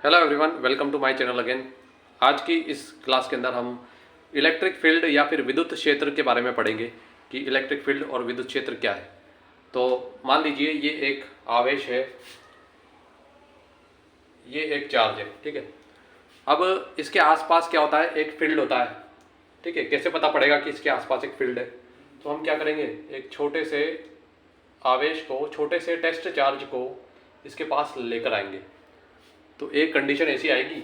Hello everyone, welcome to my channel again. आज की इस क्लास के अंदर हम इलेक्ट्रिक फील्ड या फिर विद्युत क्षेत्र के बारे में पढ़ेंगे कि इलेक्ट्रिक फील्ड और विद्युत क्षेत्र क्या है। तो मान लीजिए ये एक आवेश है, ये एक चार्ज है, ठीक है। अब इसके आसपास क्या होता है, एक फील्ड होता है, ठीक है। कैसे पता पड़ेगा कि इसके आसपास एक फील्ड है? तो हम क्या करेंगे, एक छोटे से आवेश को, छोटे से टेस्ट चार्ज को इसके पास लेकर आएंगे। तो एक कंडीशन ऐसी आएगी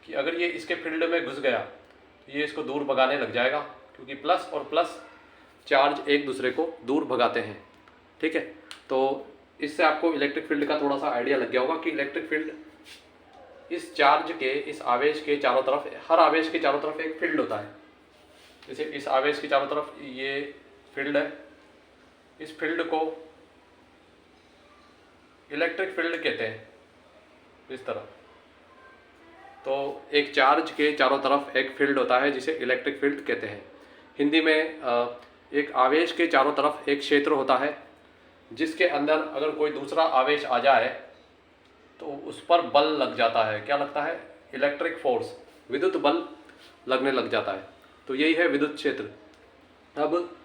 कि अगर ये इसके फील्ड में घुस गया तो ये इसको दूर भगाने लग जाएगा, क्योंकि प्लस और प्लस चार्ज एक दूसरे को दूर भगाते हैं, ठीक है। तो इससे आपको इलेक्ट्रिक फील्ड का थोड़ा सा आइडिया लग गया होगा कि इलेक्ट्रिक फील्ड इस चार्ज के, इस आवेश के चारों तरफ, हर आवेश के चारों तरफ एक फील्ड होता है। जैसे इस आवेश के चारों तरफ ये फील्ड है, इस फील्ड को इलेक्ट्रिक फील्ड कहते हैं, इस तरह। तो एक चार्ज के चारों तरफ एक फील्ड होता है जिसे इलेक्ट्रिक फील्ड कहते हैं। हिंदी में एक आवेश के चारों तरफ एक क्षेत्र होता है जिसके अंदर अगर कोई दूसरा आवेश आ जाए तो उस पर बल लग जाता है। क्या लगता है? इलेक्ट्रिक फोर्स, विद्युत बल लगने लग जाता है। तो यही है विद्युत क्षेत्र। अब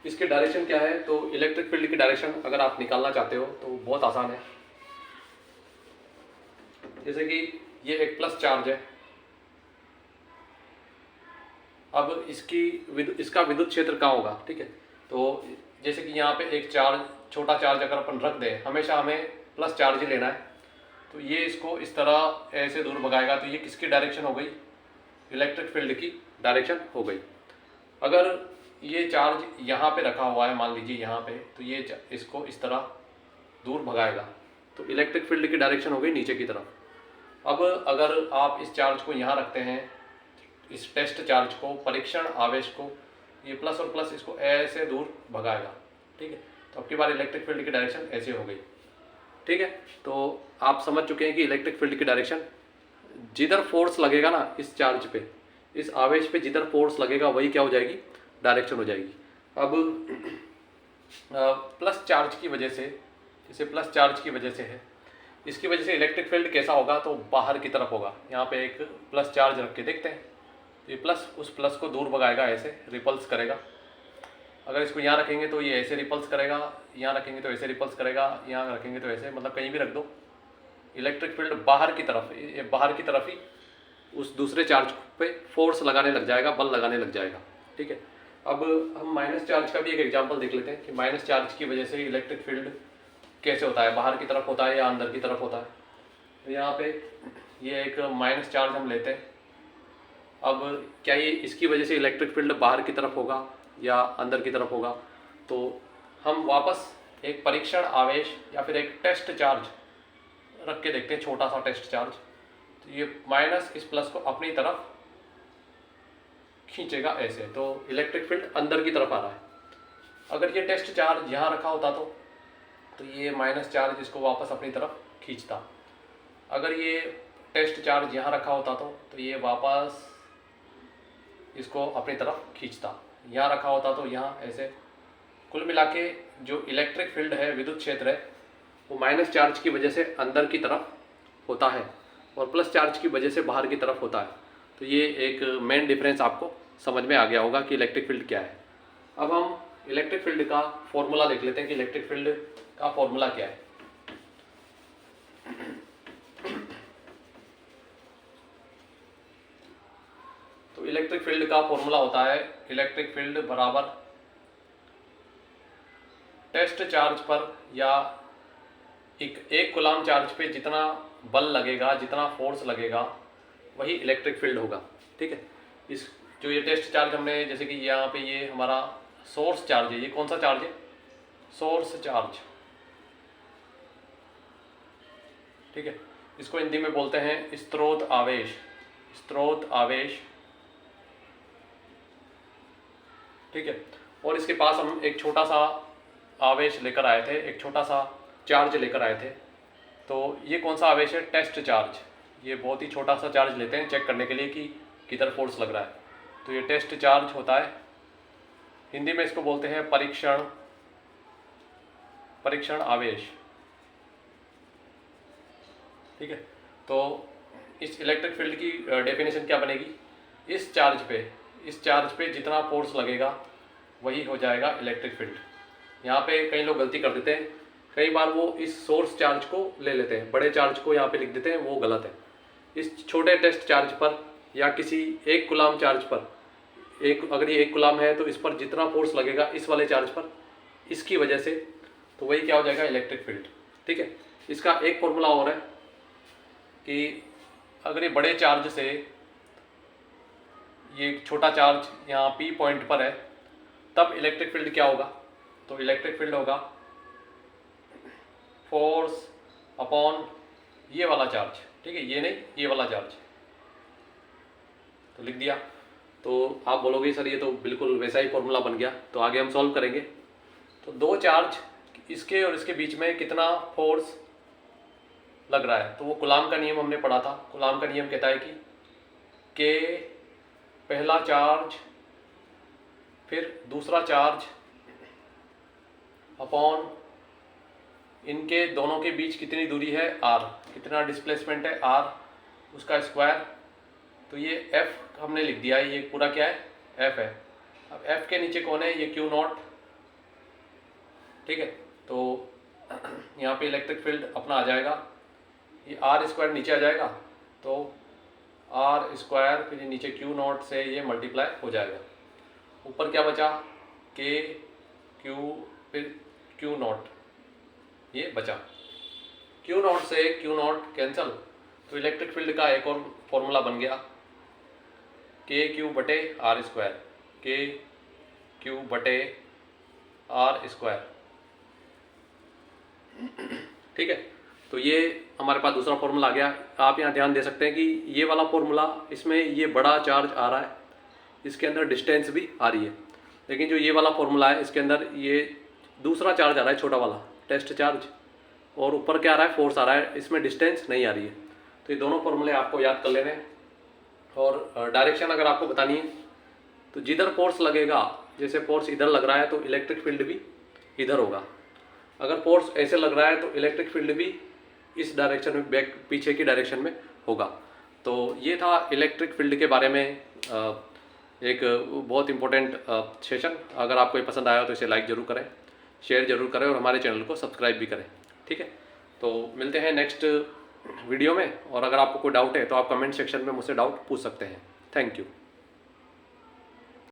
इसके डायरेक्शन क्या है? तो इलेक्ट्रिक फील्ड की डायरेक्शन अगर आप निकालना चाहते हो तो बहुत आसान है। जैसे कि ये एक प्लस चार्ज है, अब इसका विद्युत क्षेत्र कहाँ होगा, ठीक है। तो जैसे कि यहाँ पे एक चार्ज, छोटा चार्ज अगर अपन रख दें, हमेशा हमें प्लस चार्ज ही लेना है, तो ये इसको इस तरह ऐसे दूर भगाएगा। तो ये किसकी डायरेक्शन हो गई? इलेक्ट्रिक फील्ड की डायरेक्शन हो गई। अगर ये चार्ज यहाँ पे रखा हुआ है, मान लीजिए यहाँ पे, तो ये इसको इस तरह दूर भगाएगा, तो इलेक्ट्रिक फील्ड की डायरेक्शन हो गई नीचे की तरफ। अब अगर आप इस चार्ज को यहाँ रखते हैं, इस टेस्ट चार्ज को, परीक्षण आवेश को, ये प्लस और प्लस इसको ऐसे दूर भगाएगा, ठीक है। तो अब की बार इलेक्ट्रिक फील्ड की डायरेक्शन ऐसे हो गई, ठीक है। तो आप समझ चुके हैं कि इलेक्ट्रिक फील्ड की डायरेक्शन, जिधर फोर्स लगेगा ना इस चार्ज पे, इस आवेश पे जिधर फोर्स लगेगा वही क्या हो जाएगी? डायरेक्शन हो जाएगी। अब प्लस चार्ज की वजह से, जैसे प्लस चार्ज की वजह से है, इसकी वजह से इलेक्ट्रिक फील्ड कैसा होगा? तो बाहर की तरफ होगा। यहाँ पे एक प्लस चार्ज रख के देखते हैं, ये प्लस उस प्लस को दूर भगाएगा, ऐसे रिपल्स करेगा। अगर इसको यहाँ रखेंगे तो ये ऐसे रिपल्स करेगा, यहाँ रखेंगे तो ऐसे रिपल्स करेगा, यहाँ रखेंगे तो ऐसे, मतलब कहीं भी रख दो, इलेक्ट्रिक फील्ड बाहर की तरफ, ये बाहर की तरफ ही उस दूसरे चार्ज पे फोर्स लगाने लग जाएगा, बल लगाने लग जाएगा, ठीक है। अब हम माइनस चार्ज का भी एक एग्जाम्पल देख लेते हैं कि माइनस चार्ज की वजह से इलेक्ट्रिक फील्ड कैसे होता है, बाहर की तरफ होता है या अंदर की तरफ होता है। तो यहाँ पे ये एक माइनस चार्ज हम लेते हैं। अब क्या ये इसकी वजह से इलेक्ट्रिक फील्ड बाहर की तरफ होगा या अंदर की तरफ होगा? तो हम वापस एक परीक्षण आवेश या फिर एक टेस्ट चार्ज रख के देखते हैं, छोटा सा टेस्ट चार्ज। तो ये माइनस इस प्लस को अपनी तरफ खींचेगा ऐसे, तो इलेक्ट्रिक फील्ड अंदर की तरफ आ रहा है। अगर ये टेस्ट चार्ज यहाँ रखा होता तो ये माइनस चार्ज इसको वापस अपनी तरफ खींचता। अगर ये टेस्ट चार्ज यहाँ रखा होता तो ये वापस इसको अपनी तरफ खींचता। यहाँ रखा होता तो यहाँ ऐसे। कुल मिला के जो इलेक्ट्रिक फील्ड है, विद्युत क्षेत्र है, वो माइनस चार्ज की वजह से अंदर की तरफ होता है और प्लस चार्ज की वजह से बाहर की तरफ होता है। तो ये एक मेन डिफरेंस आपको समझ में आ गया होगा कि इलेक्ट्रिक फील्ड क्या है। अब हम इलेक्ट्रिक फील्ड का फॉर्मूला देख लेते हैं कि इलेक्ट्रिक फील्ड का फॉर्मूला क्या है। तो इलेक्ट्रिक फील्ड का फॉर्मूला होता है, इलेक्ट्रिक फील्ड बराबर टेस्ट चार्ज पर या एक कूलाम चार्ज पे जितना बल लगेगा, जितना फोर्स लगेगा, वही इलेक्ट्रिक फील्ड होगा, ठीक है। इस जो ये टेस्ट चार्ज हमने, जैसे कि यहाँ पे ये हमारा सोर्स चार्ज है, ये कौन सा चार्ज है? सोर्स चार्ज, ठीक है। इसको हिंदी में बोलते हैं स्रोत आवेश, स्रोत आवेश, ठीक है। और इसके पास हम एक छोटा सा आवेश लेकर आए थे, एक छोटा सा चार्ज लेकर आए थे। तो ये कौन सा आवेश है? Test charge. ये बहुत ही छोटा सा चार्ज लेते हैं चेक करने के लिए कि किधर फोर्स लग रहा है। तो ये टेस्ट चार्ज होता है। हिंदी में इसको बोलते हैं परीक्षण, परीक्षण आवेश, ठीक है। तो इस इलेक्ट्रिक फील्ड की डेफिनेशन क्या बनेगी, इस चार्ज पे जितना फोर्स लगेगा वही हो जाएगा इलेक्ट्रिक फील्ड। यहाँ पे कई लोग गलती कर देते हैं, कई बार वो इस सोर्स चार्ज को ले लेते हैं, बड़े चार्ज को यहाँ पे लिख देते हैं, वो गलत है। इस छोटे टेस्ट चार्ज पर या किसी 1 कूलाम चार्ज पर, अगर ये 1 कूलाम है तो इस पर जितना फोर्स लगेगा इस वाले चार्ज पर, इसकी वजह से, तो वही क्या हो जाएगा, इलेक्ट्रिक फील्ड। ठीक है। इसका एक फॉर्मूला और है कि अगर ये बड़े चार्ज से ये छोटा चार्ज यहाँ P पॉइंट पर है, तब इलेक्ट्रिक फील्ड क्या होगा, तो इलेक्ट्रिक फील्ड होगा फोर्स अपॉन ये वाला चार्ज। ठीक है, ये नहीं, ये वाला चार्ज, तो लिख दिया। तो आप बोलोगे सर ये तो बिल्कुल वैसा ही फॉर्मूला बन गया, तो आगे हम सॉल्व करेंगे। तो दो चार्ज, इसके और इसके बीच में कितना फोर्स लग रहा है, तो वो कूलाम का नियम हमने पढ़ा था। कूलाम का नियम कहता है कि के पहला चार्ज फिर दूसरा चार्ज अपॉन इनके दोनों के बीच कितनी दूरी है, r, कितना डिस्प्लेसमेंट है r, उसका स्क्वायर। तो ये f हमने लिख दिया है, ये पूरा क्या है, f है। अब f के नीचे कौन है, ये Q0। ठीक है, तो यहाँ पे इलेक्ट्रिक फील्ड अपना आ जाएगा, ये r स्क्वायर नीचे आ जाएगा, तो r स्क्वायर फिर नीचे Q0 से ये मल्टीप्लाई हो जाएगा। ऊपर क्या बचा, k q फिर Q0, ये बचा। Q0 से Q0 कैंसल, तो इलेक्ट्रिक फील्ड का एक और फॉर्मूला बन गया, के क्यू बटे आर स्क्वायर, के क्यू बटे आर स्क्वायर। ठीक है, तो ये हमारे पास दूसरा फॉर्मूला आ गया। आप यहाँ ध्यान दे सकते हैं कि ये वाला फॉर्मूला, इसमें ये बड़ा चार्ज आ रहा है, इसके अंदर डिस्टेंस भी आ रही है, लेकिन जो ये वाला फॉर्मूला है इसके अंदर ये दूसरा चार्ज आ रहा है, छोटा वाला टेस्ट चार्ज, और ऊपर क्या आ रहा है, फोर्स आ रहा है, इसमें डिस्टेंस नहीं आ रही है। तो ये दोनों फॉर्मूले आपको याद कर लेने हैं। और डायरेक्शन अगर आपको बतानी है, तो जिधर फोर्स लगेगा, जैसे फोर्स इधर लग रहा है तो इलेक्ट्रिक फील्ड भी इधर होगा। अगर फोर्स ऐसे लग रहा है तो इलेक्ट्रिक फील्ड भी इस डायरेक्शन में, बैक पीछे की डायरेक्शन में होगा। तो ये था इलेक्ट्रिक फील्ड के बारे में एक बहुत इंपॉर्टेंट सेशन। अगर आपको ये पसंद आया तो इसे लाइक ज़रूर करें, शेयर ज़रूर करें और हमारे चैनल को सब्सक्राइब भी करें। ठीक है, तो मिलते हैं नेक्स्ट वीडियो में। और अगर आपको कोई डाउट है तो आप कमेंट सेक्शन में मुझसे डाउट पूछ सकते हैं। Thank you.